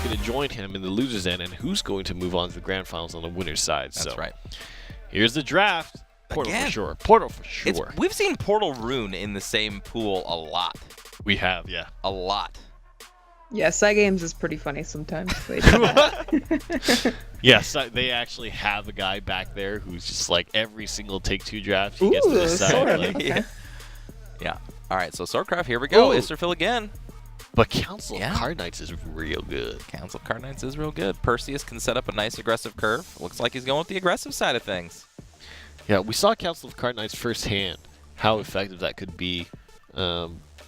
going to join him in the loser's end and who's going to move on to the grand finals on the winner's side. That's right. Here's the draft. Portal Again. for sure. Portal for sure. We've seen Portal Rune in the same pool a lot. We have, yeah. A lot. Yeah, Cygames is pretty funny sometimes. They do that. Yes, they actually have a guy back there who's just like every single Take-Two draft he gets to Ooh, decide. sort of. Like, Okay. Yeah. All right, so Swordcraft, here we go. Ooh. Isterfill again. but Council Yeah. of Card Knights is real good. Council Card Knights is real good. Perseus can set up a nice aggressive curve. Looks like he's going with the aggressive side of things. Yeah, we saw Council of Card Knights firsthand, how effective that could be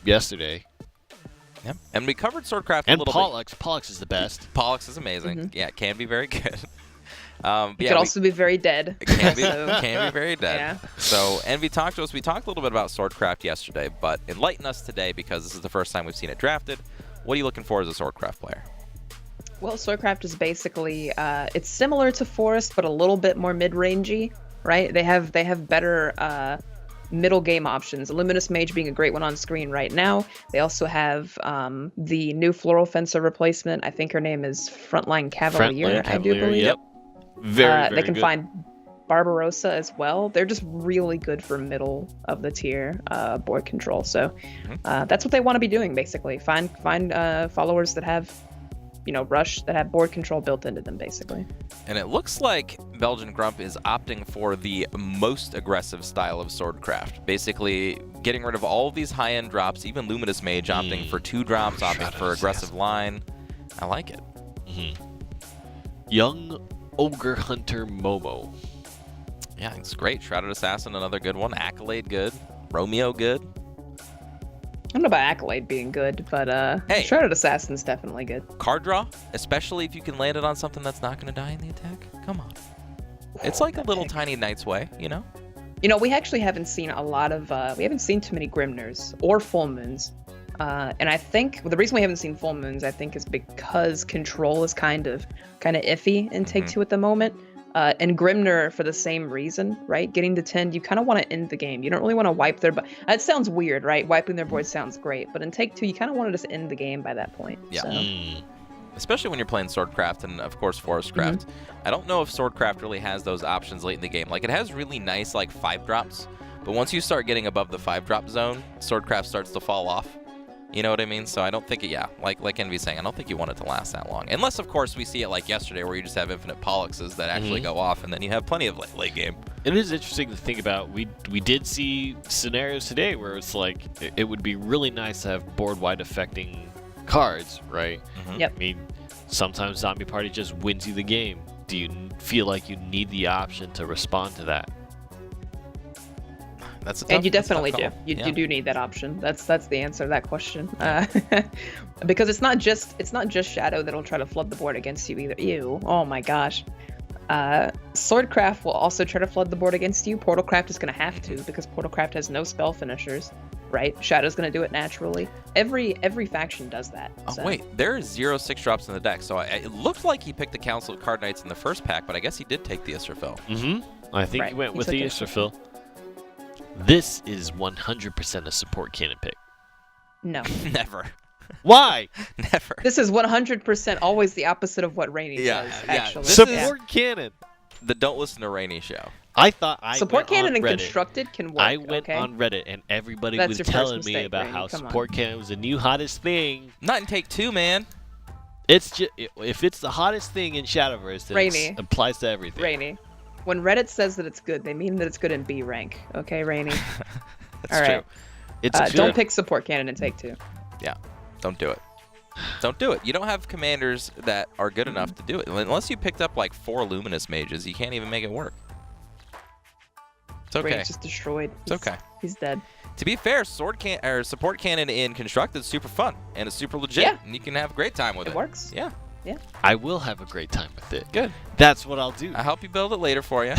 yesterday. Yep. And we covered Swordcraft a And little Pollux. Pollux is the best. bit. Pollux is amazing. Yeah, it can be very good. It could also be very dead. It can be, So- can be very dead. Yeah. So, Envy talked to us. We talked a little bit about Swordcraft yesterday, but enlighten us today because this is the first time we've seen it drafted. What are you looking for as a Swordcraft player? Well, Swordcraft is basically it's similar to Forest, but a little bit more mid-rangey, right? They have better middle game options. Luminous Mage being a great one on screen right now. They also have the new Floral Fencer replacement. I think her name is Frontline Cavalier. I do believe. Yep. Very they can good. find Barbarossa as well. They're just really good for middle of the tier board control. So that's what they want to be doing basically. Find followers that have, Rush, that have board control built into them basically. And it looks like BELGIANGRUMP is opting for the most aggressive style of Swordcraft. Basically, getting rid of all of these high-end drops, even Luminous Mage opting for 2 drops, opting for aggressive line. I like it. Young Ogre Hunter Momo. Yeah, it's great. Shrouded Assassin, another good one. Accolade, good. Romeo, good. I don't know about Accolade being good, but Hey. Shrouded Assassin's definitely good. Card draw, especially if you can land it on something that's not going to die in the attack. Come on. It's like a little tiny Knight's Way, you know? We actually haven't seen a lot of, we haven't seen too many Grimners or Full Moons. And I think the reason we haven't seen Full Moons, I think, is because control is kind of iffy in Take-Two at the moment. And Grimner for the same reason, right? Getting to 10, you kind of want to end the game. You don't really want to wipe their... It sounds weird, right? Wiping their board sounds great. But in Take-Two, you kind of want to just end the game by that point. Yeah. So. Especially when you're playing Swordcraft and, of course, Forestcraft. I don't know if Swordcraft really has those options late in the game. Like, it has really nice, 5-drops. But once you start getting above the 5-drop zone, Swordcraft starts to fall off. You know what I mean? So I don't think it, like Envy's saying, I don't think you want it to last that long. Unless, of course, we see it like yesterday where you just have infinite Polluxes that actually go off, and then you have plenty of late game. It is interesting to think about. We did see scenarios today where it's like it would be really nice to have board-wide affecting cards, right? Yep. I mean, sometimes Zombie Party just wins you the game. Do you feel like you need the option to respond to that? That's a tough, And you that's a tough definitely do. call. You Yeah. do need that option. That's the answer to that question. Because it's not just Shadow that'll try to flood the board against you either. Ew. Oh my gosh. Swordcraft will also try to flood the board against you. Portalcraft is going to have to because Portalcraft has no spell finishers, right? Shadow's going to do it naturally. Every faction does that. Oh, so. wait. There is 0 6-drops in the deck. So it looked like he picked the Council of Card Knights in the first pack, but I guess he did take the Isterfill. I think Right, he went he with took the it. Isterfill. This is 100% a support cannon pick. No. Never. Why? Never. This is 100% always the opposite of what Rainy Yeah, says, yeah. actually. This Support cannon. The Don't Listen to Rainy show. I thought I Support went cannon on and Reddit. constructed can work. I went okay? on Reddit and everybody That's was your first telling me mistake, about Rainy. how Come on. support cannon was the new hottest thing. Not in Take-Two, man. It's just if it's the hottest thing in Shadowverse, then Rainy. it applies to everything. Rainy. When Reddit says that it's good, they mean that it's good in B rank. Okay, Rainy? That's All true. right. It's true. Don't pick support cannon and Take-Two. Yeah. Don't do it. Don't do it. You don't have commanders that are good enough to do it. Unless you picked up 4 Luminous Mages, you can't even make it work. It's okay. Rainy's just destroyed. It's okay. He's dead. To be fair, support cannon in constructed is super fun and it's super legit, Yeah. and you can have a great time with it. It works. Yeah. I will have a great time with it. Good. That's what I'll do. I'll help you build it later for you.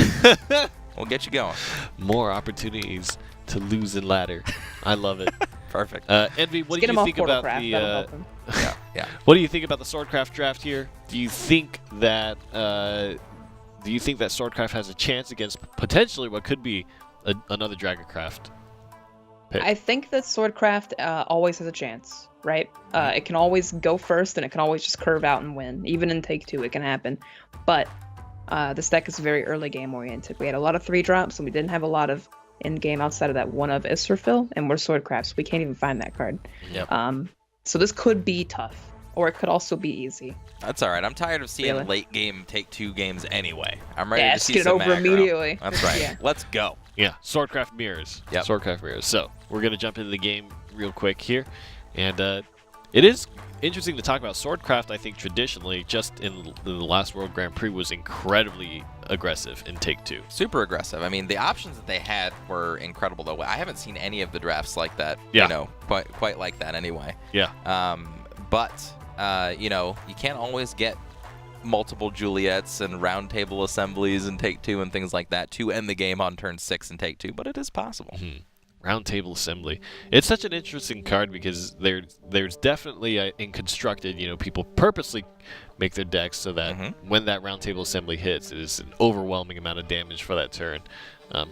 We'll get you going. More opportunities to lose in ladder. I love it. Perfect. Envy, what Just get do him you off think about Portalcraft. the? That'll help him. Yeah. What do you think about the Swordcraft draft here? Do you think that Swordcraft has a chance against potentially what could be another Dragoncraft pick? I think that Swordcraft always has a chance, right? It can always go first, and it can always just curve out and win. Even in Take Two, it can happen. But this deck is very early game oriented. We had a lot of 3-drops, and we didn't have a lot of in-game outside of that one of Israfil, and we're Swordcraft, so we can't even find that card. Yep. So this could be tough, or it could also be easy. That's all right. I'm tired of seeing late game Take Two games anyway. I'm ready to see get it some over aggro. immediately. That's right. Yeah. Let's go. Yeah, Swordcraft mirrors. Yep. Swordcraft mirrors. So we're gonna jump into the game real quick here, and it is interesting to talk about. Swordcraft, I think traditionally, just in the last World Grand Prix, was incredibly aggressive in Take Two. Super aggressive. I mean, the options that they had were incredible, though. I haven't seen any of the drafts like that. Yeah. You know, quite like that anyway. Yeah. But you know, you can't always get multiple Juliets and round table assemblies and Take Two and things like that to end the game on turn 6 and Take Two, but it is possible. Round table assembly. It's such an interesting card because there's definitely in constructed, you know, people purposely make their decks so that when that round table assembly hits, it is an overwhelming amount of damage for that turn.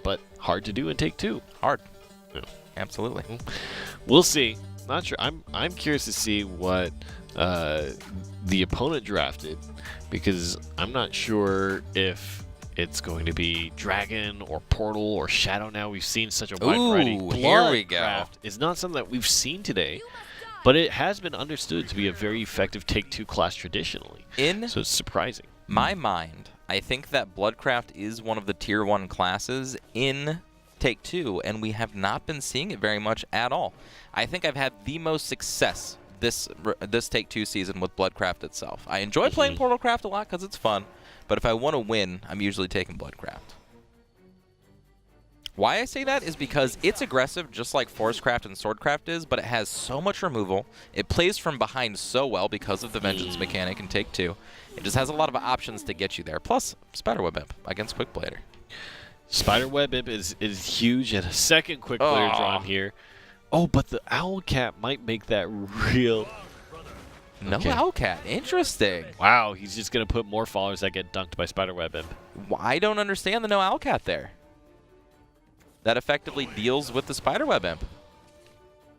But hard to do in Take Two. Hard. Yeah. Absolutely. We'll see. Not sure. I'm curious to see what the opponent drafted, because I'm not sure if it's going to be Dragon or Portal or Shadow. Now we've seen such a wide variety. Here we go. Bloodcraft is not something that we've seen today, but it has been understood to be a very effective Take Two class traditionally. So it's surprising. My mind, I think that Bloodcraft is one of the tier 1 classes in Take Two, and we have not been seeing it very much at all. I think I've had the most success this Take Two season with Bloodcraft itself. I enjoy playing Portalcraft a lot because it's fun, but if I want to win, I'm usually taking Bloodcraft. Why I say that is because it's aggressive just like Forestcraft and Swordcraft is, but it has so much removal. It plays from behind so well because of the Vengeance mechanic in Take Two. It just has a lot of options to get you there. Plus, Spiderweb Imp against Quickblader. Spiderweb Imp is huge, and a second Quickblader drawn here. Oh, but the Owlcat might make that real. No Owlcat. Interesting. Wow, he's just going to put more followers that get dunked by Spiderweb Imp. I don't understand the no Owlcat there. That effectively deals with the Spiderweb Imp.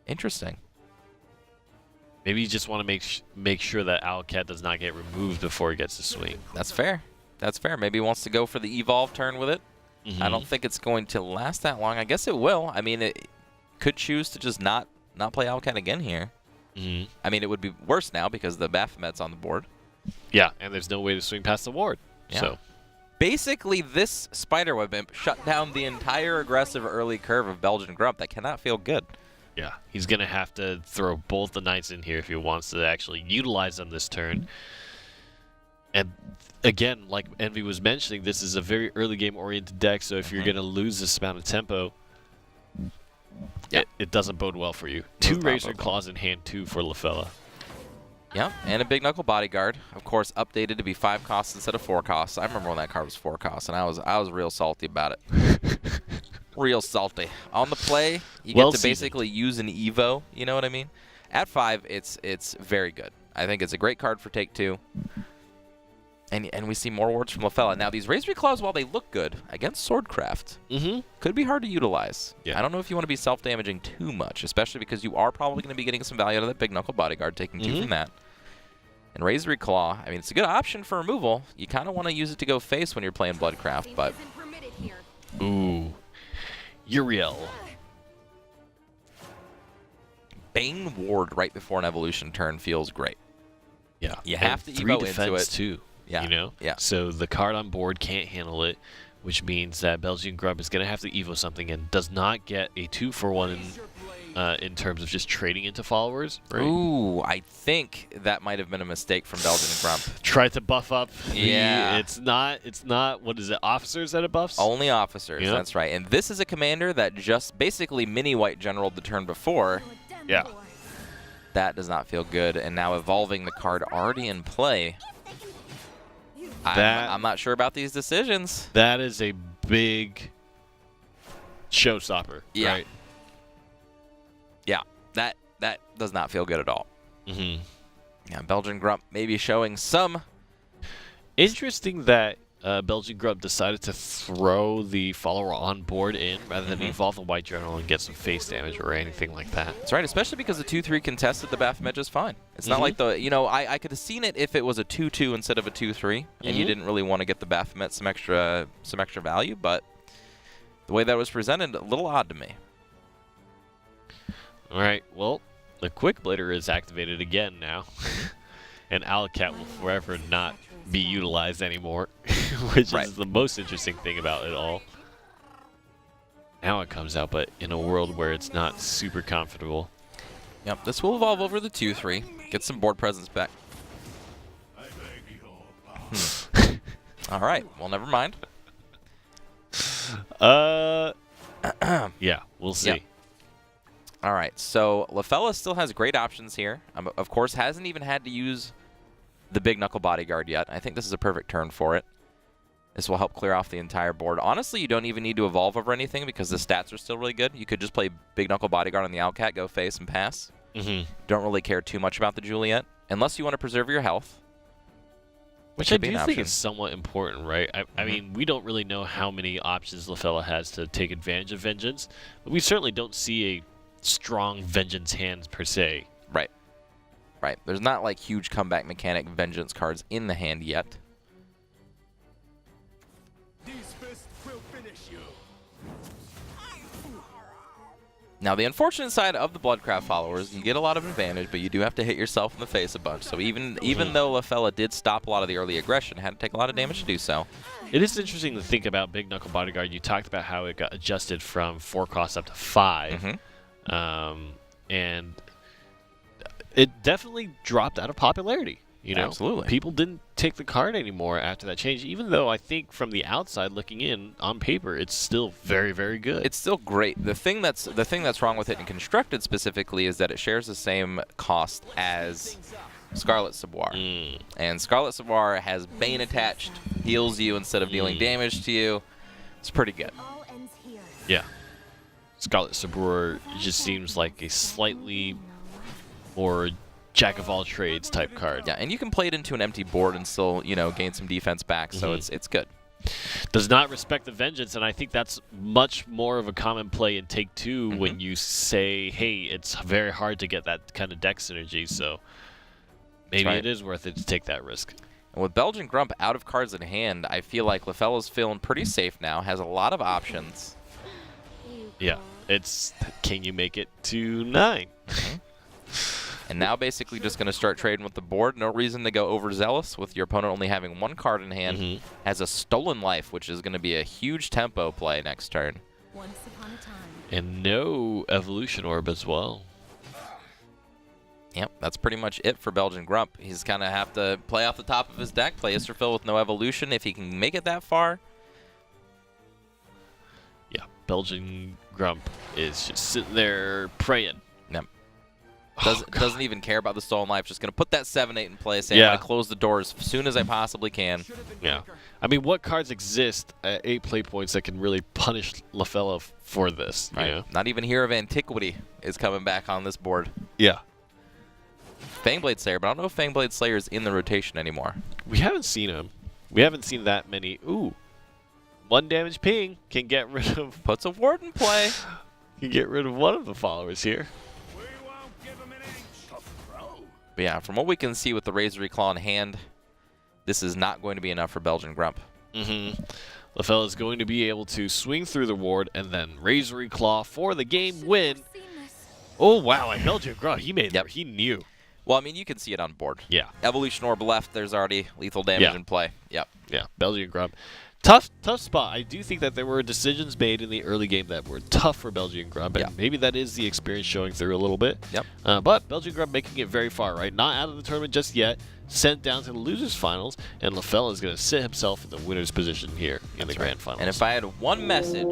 Interesting. Maybe you just want to make sure that Owlcat does not get removed before he gets to swing. That's fair. That's fair. Maybe he wants to go for the Evolve turn with it. I don't think it's going to last that long. I guess it will. I mean, it could choose to just not play Owlcat again here. I mean, it would be worse now because the Baphomet's on the board. Yeah, and there's no way to swing past the ward. Yeah. So basically, this Spiderweb Imp shut down the entire aggressive early curve of Belgian Grump. That cannot feel good. yeah, he's going to have to throw both the Knights in here if he wants to actually utilize them this turn. And again, like Envy was mentioning, this is a very early game oriented deck, so if you're going to lose this amount of tempo, it doesn't bode well for you. 2 Razor Claws in hand 2 for LAFELLA. Yep, and a Big Knuckle Bodyguard, of course, updated to be 5 costs instead of 4 costs. I remember when that card was 4 costs, and I was real salty about it. Real salty. On the play, you get to basically use an Evo, you know what I mean? At 5, it's very good. I think it's a great card for Take Two. And we see more wards from LAFELLA. Now, these Razor Claws, while they look good against Swordcraft, could be hard to utilize. Yeah. I don't know if you want to be self-damaging too much, especially because you are probably going to be getting some value out of that Big Knuckle Bodyguard, taking 2 from that. And Razor Claw, I mean, it's a good option for removal. You kind of want to use it to go face when you're playing Bloodcraft, but... Ooh. Uriel. Bane Ward right before an evolution turn feels great. Yeah. You have to 3 Evo defense into it. too. Yeah. You know? Yeah. So the card on board can't handle it, which means that Belgian Grump is going to have to Evo something and does not get a 2-for-1 in terms of just trading into followers. Right? Ooh, I think that might have been a mistake from Belgian Grump. Tried to buff up. Yeah. It's not, what is it, officers that it buffs? Only officers, that's right. And this is a commander that just basically mini-white generaled the turn before. Yeah. That does not feel good. And now evolving the card already in play. I'm not sure about these decisions. That is a big showstopper, right? Yeah, that does not feel good at all. Yeah, Belgian Grump maybe showing some... Interesting that Belgian Grub decided to throw the follower on board in rather than evolve the White Journal and get some face damage or anything like that. That's right, especially because the 2-3 contested the Baphomet just fine. It's not like the, I could have seen it if it was a 2-2 instead of a 2-3, and you didn't really want to get the Baphomet some extra value, but the way that was presented, a little odd to me. All right, well, the Quick Blitter is activated again now, and Owlcat will forever not be utilized anymore, which is the most interesting thing about it all. Now it comes out, but in a world where it's not super comfortable. Yep, this will evolve over the 2-3. Get some board presence back. All right, well, never mind. Yeah, we'll see. Yep. All right, so LaFella still has great options here. Of course, hasn't even had to use the Big Knuckle Bodyguard yet. I think this is a perfect turn for it. This will help clear off the entire board. Honestly, you don't even need to evolve over anything because the stats are still really good. You could just play Big Knuckle Bodyguard on the Owlcat, go face and pass. Don't really care too much about the Juliet, unless you want to preserve your health. Which I do think is somewhat important, right? I mean, we don't really know how many options LaFella has to take advantage of Vengeance, but we certainly don't see a strong Vengeance hand per se. Right. Right. There's not like huge comeback mechanic Vengeance cards in the hand yet. These fists will finish you. Now, the unfortunate side of the Bloodcraft followers, you get a lot of advantage, but you do have to hit yourself in the face a bunch. So even though LaFella did stop a lot of the early aggression, had to take a lot of damage to do so. It is interesting to think about Big Knuckle Bodyguard. You talked about how it got adjusted from 4 costs up to 5. And it definitely dropped out of popularity. You know, absolutely. People didn't take the card anymore after that change, even though I think from the outside looking in, on paper, it's still very, very good. It's still great. The thing that's wrong with it in Constructed specifically is that it shares the same cost as Scarlet Savoir. And Scarlet Savoir has Bane attached, heals you instead of dealing damage to you. It's pretty good. Yeah. Scarlet Savoir just seems like a slightly more jack-of-all-trades type card. Yeah, and you can play it into an empty board and still, gain some defense back, so it's good. Does not respect the Vengeance, and I think that's much more of a common play in Take 2 when you say, hey, it's very hard to get that kind of deck synergy, so maybe it is worth it to take that risk. And with Belgian Grump out of cards in hand, I feel like LaFella's feeling pretty safe now, has a lot of options. Yeah, it's can you make it to 9? And now basically just going to start trading with the board. No reason to go overzealous with your opponent only having 1 card in hand. Has a Stolen Life, which is going to be a huge tempo play next turn. Once upon a time. And no Evolution Orb as well. Yep, that's pretty much it for Belgian Grump. He's kind of have to play off the top of his deck, play Isterfill with no Evolution if he can make it that far. Yeah, Belgian Grump is just sitting there praying. Yep. Doesn't even care about the Stolen Life. Just going to put that 7-8 in place. I'm going to close the doors as soon as I possibly can. Yeah. I mean, what cards exist at 8 play points that can really punish LaFella for this? Right. You know? Not even Hero of Antiquity is coming back on this board. Yeah. Fangblade Slayer, but I don't know if Fangblade Slayer is in the rotation anymore. We haven't seen him. We haven't seen that many. Ooh. 1 damage ping can get rid of... Puts a ward in play. Can get rid of one of the followers here. But yeah, from what we can see with the Razor Claw in hand, this is not going to be enough for Belgian Grump. LaFella is going to be able to swing through the ward and then Razor Claw for the game win. Oh, wow. I Belgian Grump. He made it. He knew. Well, I mean, you can see it on board. Yeah. Evolution Orb left. There's already lethal damage in play. Yep. Yeah, Belgian Grump. Tough spot. I do think that there were decisions made in the early game that were tough for Belgian Grump, and maybe that is the experience showing through a little bit. Yep. But Belgian Grump making it very far, right? Not out of the tournament just yet. Sent down to the losers finals, and LaFella is going to sit himself in the winner's position here in the grand finals. And if I had one message